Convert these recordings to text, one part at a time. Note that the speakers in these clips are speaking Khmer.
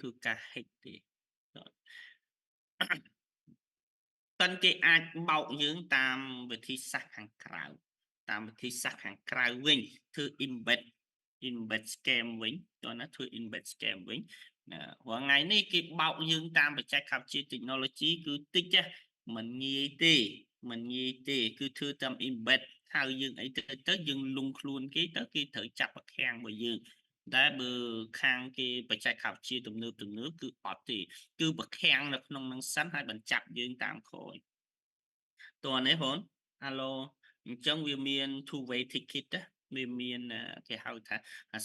គឺការហិចទេតិនគេអាចបោកយើងតាមវិធីសាស្ត្រខាងក្រៅវិញធ្វើ embed scam វិញតើណាធ្វើ embed scam វិញរាល់ថ្ងៃនេះគេបោកយើងតាមបច្ចេកវិទ្យា technology គឺតិចមិនងាយទេគឺធ្វើតាម embed ហៅយើងអីទៅយើងលងខ្លួនគេទៅគេត្រូវចាប់ប្រខាំងរបស់យើងតែបើខាងគេបច្ចេកវិទ្យាទំនើបគឺអត់ទេគឺប្រខាំងនៅក្នុងនឹងសិនហើយបញ្ចាប់យើងតាមក្រោយតើនេះបងហៅឡូអញ្ចឹងវាមាន two way ticket ណាវាមានគេហៅថា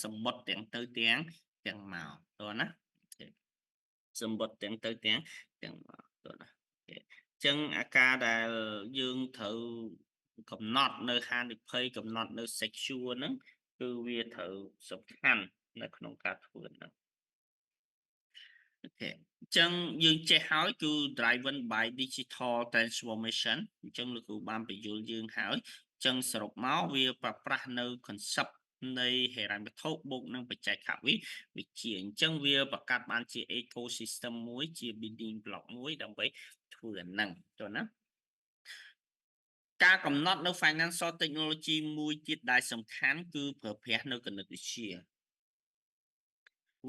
សម្បត្តិទាំងទៅទាំងមកតើណាសម្បត្តិទាំងទៅទាំងមកតើណាអញ្ចឹងអាការដែលយើងត្រូវកំណត់នៅហានិភ័យកំណត់នៅ secure ហ្នឹងគឺវាត្រូវសំខាន់នៅក្នុងការធ្វើហ្នឹងអូខេអញ្ចឹងយើងចេះហើយគឺ driven by digital transformation អញ្ចឹងលោកគ្រូបានបញ្យល់យើងហើយអញ្ចឹងសរុបមកវាប្រប្រាស់នៅ concept នៃហិរញ្ញវត្ថុបូកនឹងបច្ចេកវិទ្យាអញ្ចឹងវាបង្កើតបានជា ecosystem មួយជា building block មួយដើម្បីធ្វើអាហ្នឹងចុះណាការកំណត់នៅ financial technology មួយទៀតដែលសំខាន់គឺប្រើប្រាស់នៅគណិតវិទ្យា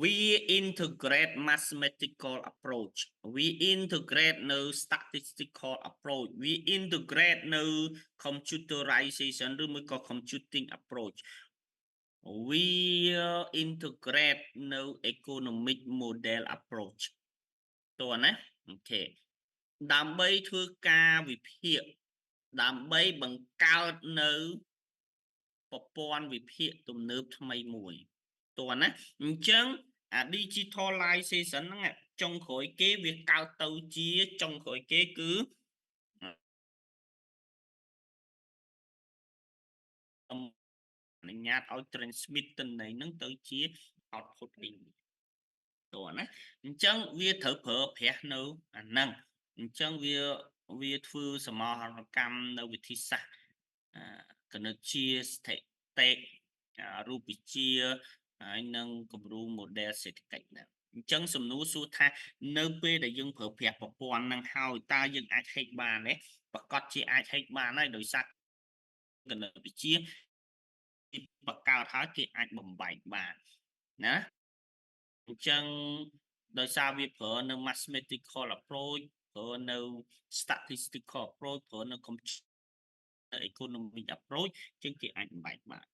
we integrate mathematical approach we integrate no statistical approach we integrate no computerization ឬមួយក៏ computing approach we integrate no economic model approach តើណាអូខេដើម្បីធ្វើការវិភាគដើម្បីបង្កើតនៅប្រព័ន្ធវិភាគទំនើបថ្មីមួយតើណាអញ្ចឹងអា digitalization ហ្នឹងចុងក្រោយគេវាកើតទៅជាចុងក្រោយគេគឺអនុញ្ញាតឲ្យ transmit ទិន្នន័យហ្នឹងទៅជា output វិញតើណាអញ្ចឹងវាត្រូវប្រើប្រាស់នៅអាហ្នឹងអញ្ចឹងវាធ្វើសមរណកម្មនៅវិធីសាស្ត្រគណិតវិទ្យាស្ថិតិរូបវិទ្យាហើយនឹងគំរូ model សេដ្ឋកិច្ចហ្នឹងអញ្ចឹងសំណួរសួរថានៅពេលដែលយើងប្រើប្រាស់ប្រព័ន្ធហ្នឹងហើយតើយើងអាច hack បានទេប្រកាសជាអាច hack បានហើយដោយសារគណិតវិទ្យាបង្កើតហើយគេអាចបំបែកបានណាអញ្ចឹងដោយសារវាប្រើនៅ mathematical approach ប្រើនៅ statistical approach ប្រើនៅ economic approach ជាងគេអាចបំបែកបាន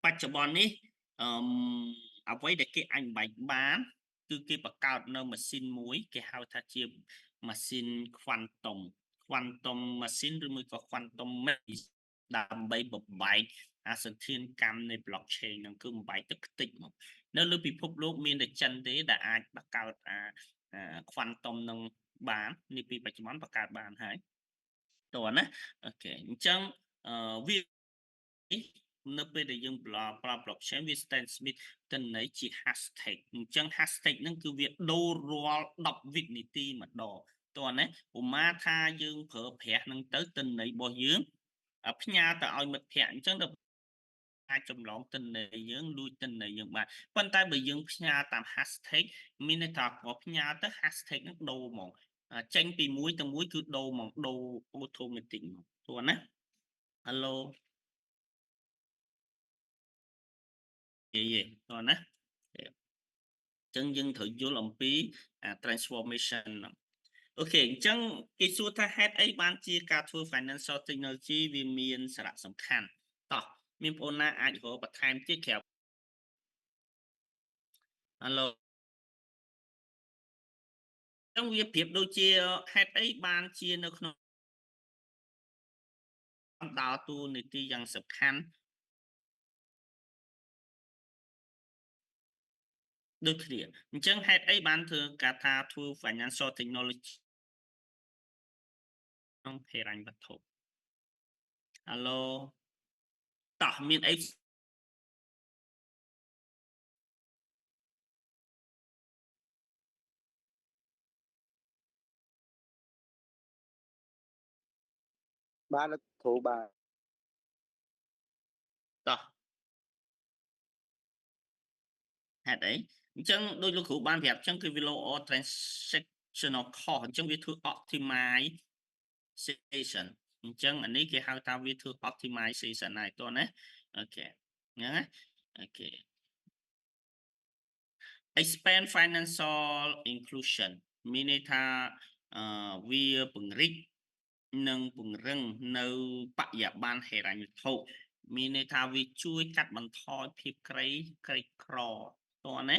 បច្ចុប្បន្ននេះអ្វីដែលគេអាចបំបែកបានគឺគេបង្កើតនៅម៉ាស៊ីនមួយគេហៅថាជាម៉ាស៊ីន quantum machine ឬមួយក៏ quantum machine ដើម្បីបំបែកអាសន្ធានកម្មនៃ blockchain ហ្នឹងគឺបំបែកទឹកខ្ទេចមកនៅលើពិភពលោកមានតែចិនទេដែលអាចបង្កើតquantum នឹងបាននេះពីបច្ចុប្បន្នបង្កើតបានហើយតើណាអូខេអញ្ចឹងវានៅពេលដែលយើងប្រើ blockchain វា transmit ទិន្នន័យជា hashtag អញ្ចឹង hashtag ហ្នឹងគឺវាដូររាល់10វិនាទីម្ដងតើណាឧមាថាយើងប្រើប្រាស់ហ្នឹងទៅទិន្នន័យរបស់យើងផ្ញើទៅឲ្យមិត្តភ័ក្តិអញ្ចឹងទៅអាចចម្លងទិន្នន័យយើងលួចទិន្នន័យយើងបានប៉ុន្តែបើយើងផ្ញើតាម hashtag មានន័យថាគាត់ផ្ញើទៅ hashtag ហ្នឹងដូរហ្មងចេញពីមួយទៅមួយគឺដូរហ្មងដូរ automatic ហ្មងតើណា Hello យេតោះណាអញ្ចឹងយើងត្រូវយល់អំពី transformation ហ្នឹងអូខេអញ្ចឹងគេសួរថាហេតុអីបានជាការធ្វើ financial technology វាមានសារៈសំខាន់តោះមានបងប្អូនណាអាចរកបន្ថែមទៀតក្រៅ Hello អញ្ចឹងវាប្រៀបដូចជាហេតុអីបានជានៅក្នុងដើរតួនាទីយ៉ាងសំខាន់ដូចគ្នាអញ្ចឹងហេតុអីបានធ្វើការថាធ្វើ financial technology ក្នុងហិរញ្ញវត្ថុ Hello តោះមានអីបានគ្រូបាទតោះហេតុអី chẳng đôi lúc bạn đẹp chẳng cái video or transactional cost chẳng việc thử optimization chẳng anh ấy cái how ta việc thử optimization này tôi nè ok nhá ok expand financial inclusionមានន័យថាវាពង្រីកនិងពង្រឹងនៅបរិយាបន្នហិរញ្ញវត្ថុមានន័យថាវាជួយកាត់បន្ថយភាពក្រីក្រតោះណា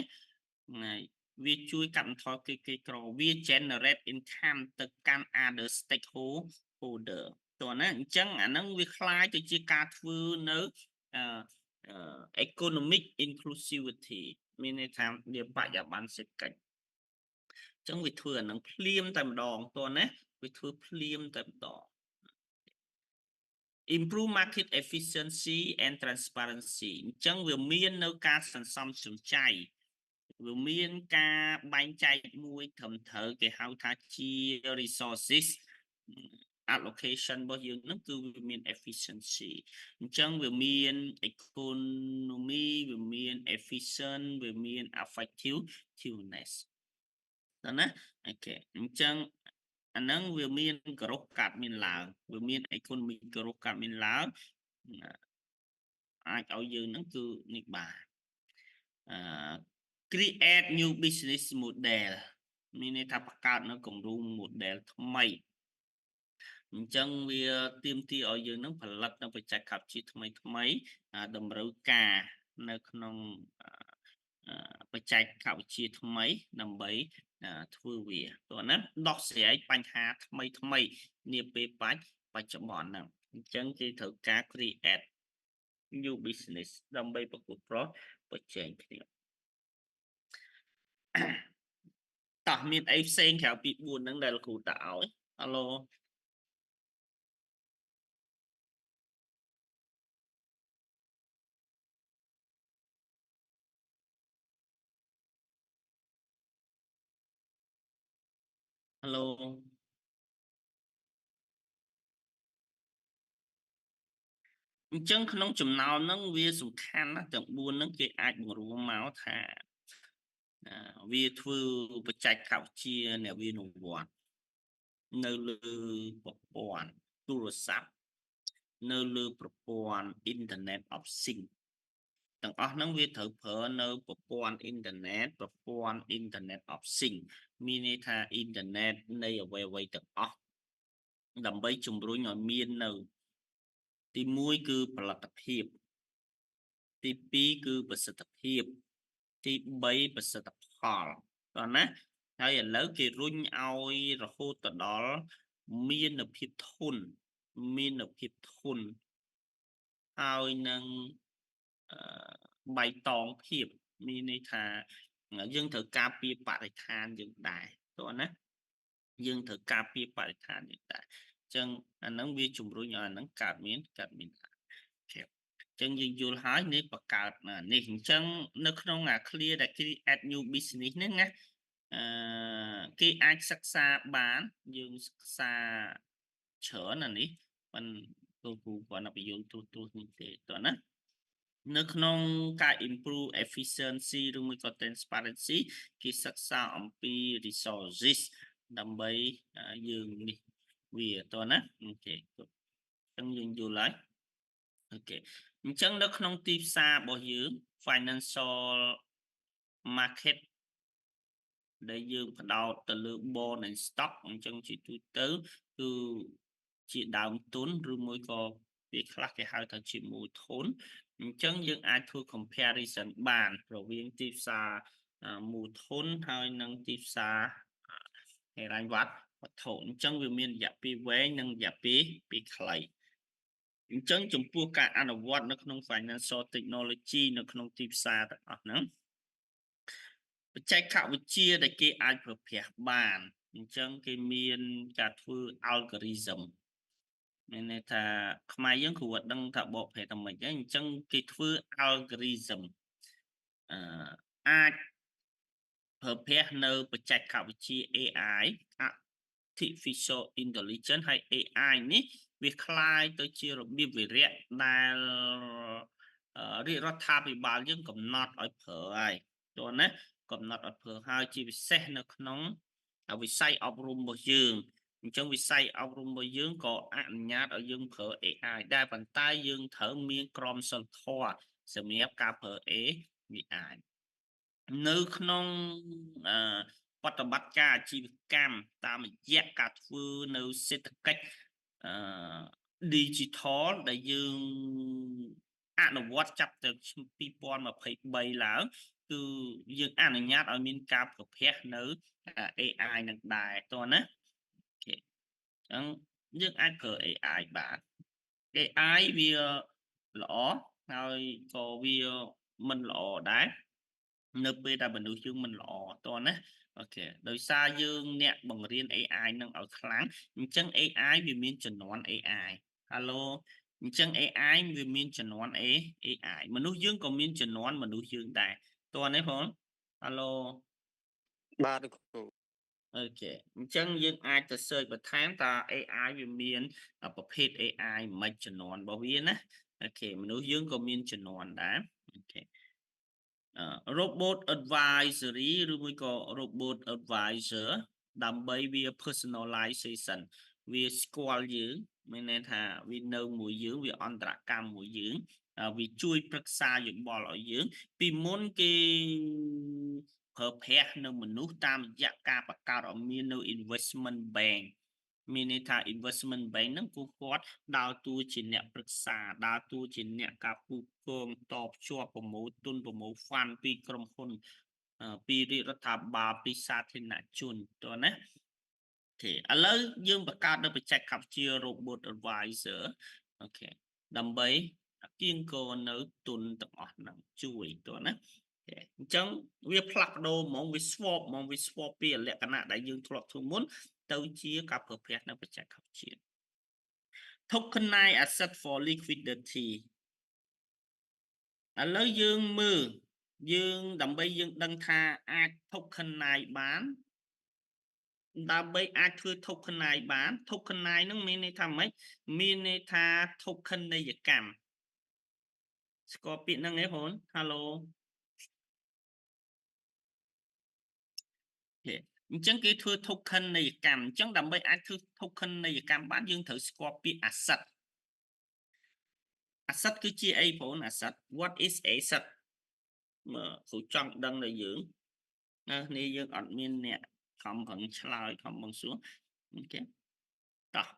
វាជួយកាត់បន្ថយភាពក្រីក្រវា generate income ទៅកាន់ other stakeholder តោះណាអញ្ចឹងអាហ្នឹងវាคล้ายទៅជាការធ្វើនៅeconomic inclusivity មានន័យថាវាបរិយាបន្នសេដ្ឋកិច្ចចឹងវាធ្វើអានឹងភ្លាមតែម្ដងតើណាវាធ្វើភ្លាមតែម្ដង improve market efficiency and transparency អញ្ចឹងវាមាននៅការសន្សំសំចៃវាមានការបែងចែកមួយត្រឹមត្រូវគេហៅថាជា resources allocation របស់យើងហ្នឹងគឺវាមាន efficiency អញ្ចឹងវាមាន economy វាមាន efficient វាមាន effectiveness តើណាអូខេអញ្ចឹងអាហ្នឹងវាមានក្រោះកាត់មានឡើងវាមាន economy ក្រោះកាត់មានឡើងអាចឲ្យយើងហ្នឹងគឺនេះបាទcreate new business model មានន័យថាបង្កើតនៅគំរូ model ថ្មីអញ្ចឹងវាទាមទារឲ្យយើងនឹងផលិតនៅបច្ចេកវិទ្យាថ្មីតម្រូវការនៅក្នុងបច្ចេកវិទ្យាថ្មីដើម្បីធ្វើវាតោះណាដោះស្រាយបញ្ហាថ្មីនាពេលបច្ចុប្បន្នហ្នឹងអញ្ចឹងគេត្រូវការ create new business ដើម្បីប្រកួតប្រជែងគ្នាតោះមានអីផ្សេងក្រៅពី4ហ្នឹងដែលគ្រូតាឲ្យហៅឡូហៅឡូអញ្ចឹងក្នុងចំណោមហ្នឹងវាសំខាន់ណាស់ទាំង4ហ្នឹងគេអាចបង្រួមមកថាវាធ្វើបច្ចេកវិទ្យាអ្នកវានុវត្តនៅលើប្រព័ន្ធទូរស័ព្ទនៅលើប្រព័ន្ធ Internet of Things ទាំងអស់ហ្នឹងវាត្រូវប្រើនៅប្រព័ន្ធ Internet ប្រព័ន្ធ Internet of Things មានន័យថា Internet នៃអ្វីទាំងអស់ដើម្បីជំរុញឲ្យមាននៅទី1គឺផលិតភាពទី2គឺប្រសិទ្ធភាពទី3ប្រសិទ្ធផលតោះណាហើយឥឡូវគេរុញឲ្យរហូតទៅដល់មានភាពធន់ហើយនឹងបៃតងភាពមានន័យថាយើងត្រូវការពារបរិស្ថានយើងដែរតោះណាយើងត្រូវការពារបរិស្ថានយើងដែរអញ្ចឹងអាហ្នឹងវាជំរុញឲ្យអាហ្នឹងកើតមានចឹងយើងយល់ហើយនេះបង្កើតនេះអញ្ចឹងនៅក្នុងclear ដែល create new business ហ្នឹងណាគេអាចសិក្សាបានយើងសិក្សាច្រើនអានេះមិនគ្រូគាត់ទៅយើងទូនេះទេតើណានៅក្នុងការ improve efficiency ឬមួយក៏ transparency គេសិក្សាអំពី resources ដើម្បីយើងនេះវាតើណាអូខេអញ្ចឹងយើងយល់ហើយអូខេអញ្ចឹងនៅក្នុងទីផ្សាររបស់យើង financial market ដែលយើងផ្ដោតទៅលើ bond and stock អញ្ចឹងជាទូទៅគឺជាដើមទុនឬមួយក៏វាខ្លះគេហៅថាជាមួយធនអញ្ចឹងយើងអាចធ្វើ comparison បានរវាងទីផ្សារមូលធនហើយនិងទីផ្សារហិរញ្ញវត្ថុអញ្ចឹងវាមានរយៈពេលវែងនិងរយៈពេលខ្លីអញ្ចឹងចំពោះការអនុវត្តនៅក្នុង financial technology នៅក្នុងទីផ្សារទាំងអស់ហ្នឹងបច្ចេកវិទ្យាដែលគេអាចប្រើប្រាស់បានអញ្ចឹងគេមានការធ្វើ algorithm មានន័យថាខ្មែរយើងគ្រូអត់ដឹងថាបកប្រែថាម៉េចទេអញ្ចឹងគេធ្វើ algorithm អាចប្រើប្រាស់នៅបច្ចេកវិទ្យា AI artificial intelligence ហើយ AI នេះវាคล้ายទៅជារបៀបវិរៈដែលរាជរដ្ឋាភិបាលយើងកំណត់ឲ្យប្រើហើយតើណា កំណត់អត់ព្រោះហើយជាពិសេសនៅក្នុងវិស័យអប់រំរបស់យើងអញ្ចឹងវិស័យអប់រំរបស់យើងក៏អនុញ្ញាតឲ្យយើងប្រើ AI ដែរប៉ុន្តែយើងត្រូវមានក្រមសីលធម៌សម្រាប់ការប្រើ AI នៅក្នុងបប្រតិបត្តិការអាជីវកម្មតាមរយៈការធ្វើនៅសេដ្ឋកិច្ចdigital ដែលយើងអនុវត្តចាប់từ 2023ឡើងគឺយើងអនុញ្ញាតឲ្យមានការប្រភេទនៅ AI នឹងដែរតោះណាអូខេអញ្ចឹងយើងអាចប្រើ AI បាន AI វាល្អហើយក៏វាមិនល្អដែរនៅពេលដែលមនុស្សយើងមិនល្អតោះណាអូខេដោយសារយើងអ្នកបង្រៀន AI នឹងឲ្យខ្លាំងអញ្ចឹង AI វាមានចំនួន AI ហាឡូអញ្ចឹង AI វាមានចំនួន AI មនុស្សយើងក៏មានចំនួនមនុស្សយើងដែរតោះនេះផងហាឡូ បាទលោកគ្រូ អូខេអញ្ចឹងយើងអាចទៅ search បន្ថែមតើ AI វាមានប្រភេទ AI មិនចំនួនរបស់វាណាអូខេមនុស្សយើងក៏មានចំនួនដែរអូខេrobot advisory ឬមួយក៏ robot advisor ដើម្បីវា personalization វាស្គាល់យើងមានន័យថាវានៅមួយយើងវាអន្តរកម្មមួយយើងវាជួយប្រឹក្សាយោបល់ឲ្យយើងពីមុនគេប្រើប្រាស់នៅមនុស្សតាមរយៈការបង្កើតឲ្យមាននៅ investment bank មានន័យថា investment bank ហ្នឹងពួកគាត់ដើរតួជាអ្នកប្រឹក្សាដើរតួជាអ្នកការពូកគងតបភ្ជាប់ប្រមូលទុនប្រមូល fund ពីក្រុមហ៊ុនពីរាជរដ្ឋាភិបាលពីសាធារណជនតើណាអូខេឥឡូវយើងបង្កើតនៅបច្ចេកវិទ្យា robot advisor អូខេដើម្បីគៀងគរនៅទុនទាំងអស់ហ្នឹងជួយតើណាអញ្ចឹងវាផ្លាស់ប្ដូរហ្មងវា swap ហ្មងវា swap ពីលក្ខណៈដែលយើងធ្លាប់ធ្វើមុនទៅជាការប្រើប្រាស់នៅបច្ចេកវិទ្យា Tokenize asset for liquidity ឥឡូវយើងមើលយើងដើម្បីយើងដឹងថាអាច Tokenize បានដើម្បីអាចធ្វើ Tokenize បាន Tokenize ហ្នឹងមានន័យថាម៉េចមានន័យថា token នីយកម្មស្គាល់ពាក្យហ្នឹងទេបងហាឡូអញ្ចឹងគេធ្វើ token នីយកម្មអញ្ចឹងដើម្បីអាចធ្វើ token នីយកម្មបានយើងត្រូវស្គាល់ពាក្យ asset asset គឺជាអីបង asset what is asset មើលគ្រូចង់ដឹងដល់យើងនេះយើងអត់មានអ្នកខំប្រឹងឆ្លើយខំប្រឹងសួរអូខេតោះ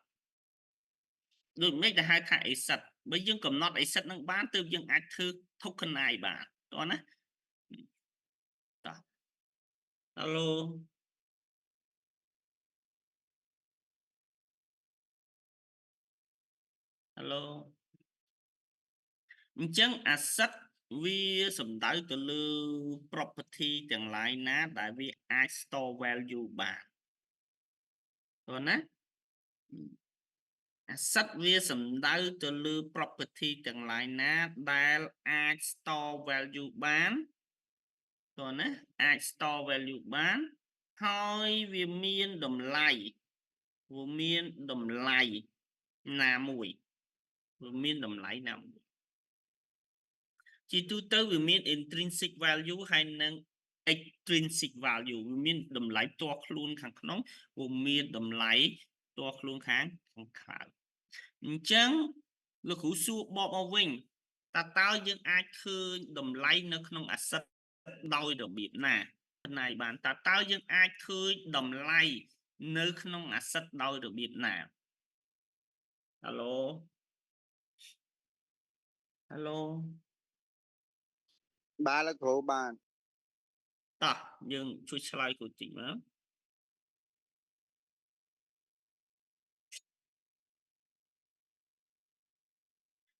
ដូចមិនដែលហៅថា asset បើយើងកំណត់ asset នឹងបានទើបយើងអាចធ្វើ tokenize បានតោះណាតោះ Hello Hello អញ្ចឹង asset វាសំដៅទៅលើ property ទាំងឡាយណាដែលវាអាច store value បានតើណា asset វាសំដៅទៅលើ property ទាំងឡាយណាដែលអាច store value បានតើណាអាច store value បានហើយវាមានតម្លៃវាមានតម្លៃណាមួយវាមានតម្លៃណាមួយជាទូទៅវាមាន intrinsic value ហើយនិង extrinsic value វាមានតម្លៃផ្ទាល់ខ្លួនខាងក្នុងវាមានតម្លៃផ្ទាល់ខ្លួនខាងក្រៅអញ្ចឹងលោកគ្រូសួរបបមកវិញតើយើងអាចឃើញតម្លៃនៅក្នុង asset ដោយរបៀបណាណៃបានតើយើងអាចឃើញតម្លៃនៅក្នុង asset ដោយរបៀបណាហាឡូហាឡូបាទលោកគ្រូបាទ តោះយើងជួយឆ្លើយគ្រូតិចមើល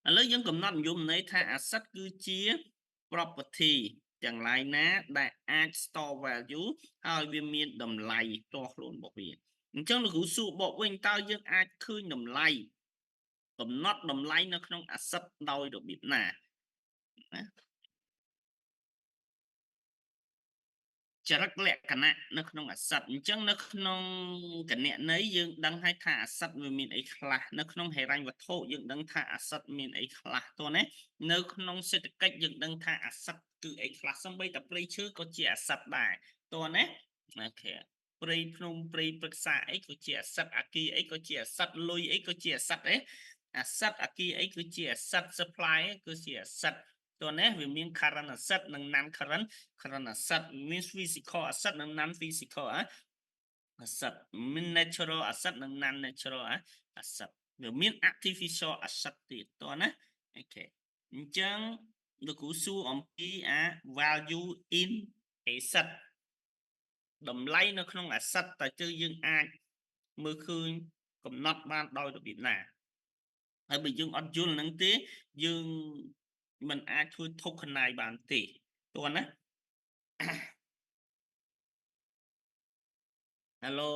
ឥឡូវយើងកំណត់និយមន័យថា asset គឺជា property ទាំងឡាយណាដែលអាច store value ហើយវាមានតម្លៃផ្ទាល់ខ្លួនរបស់វាអញ្ចឹងលោកគ្រូសួរបកវិញតើយើងអាចឃើញតម្លៃកំណត់តម្លៃនៅក្នុង asset ដោយរបៀបណាណា ចរិតលក្ខណៈនៅក្នុងអាសិតអញ្ចឹងនៅក្នុងគណនេយ្យយើងដឹងហើយថាអាសិតវាមានអីខ្លះនៅក្នុងហិរញ្ញវត្ថុយើងដឹងថាអាសិតមានអីខ្លះតោះណានៅក្នុងសេដ្ឋកិច្ចយើងដឹងថាអាសិតគឺអីខ្លះសូម្បីតែព្រៃឈើក៏ជាអាសិតដែរតោះណាអូខេព្រៃភ្នំព្រៃព្រឹក្សាអីក៏ជាអាសិតអាគីអីក៏ជាអាសិតលុយអីក៏ជាអាសិតដែរអាសិតអាគីអីគឺជាអាសិត supply គឺជាអាសិតតោះណាវាមាន current asset និង non current asset មាន physical asset និង non physical asset មាន natural asset និង non natural asset វាមាន artificial asset ទៀតតោះណាអូខេអញ្ចឹងលោកគ្រូសួរអំពីvalue in asset តម្លៃនៅក្នុង asset តើជឿយើងអាចមើលឃើញកំណត់បានដោយរបៀបណាហើយបើយើងអត់យល់នឹងទេយើងមិនអាចធ្វើ tokenize បានទេតោះណា Hello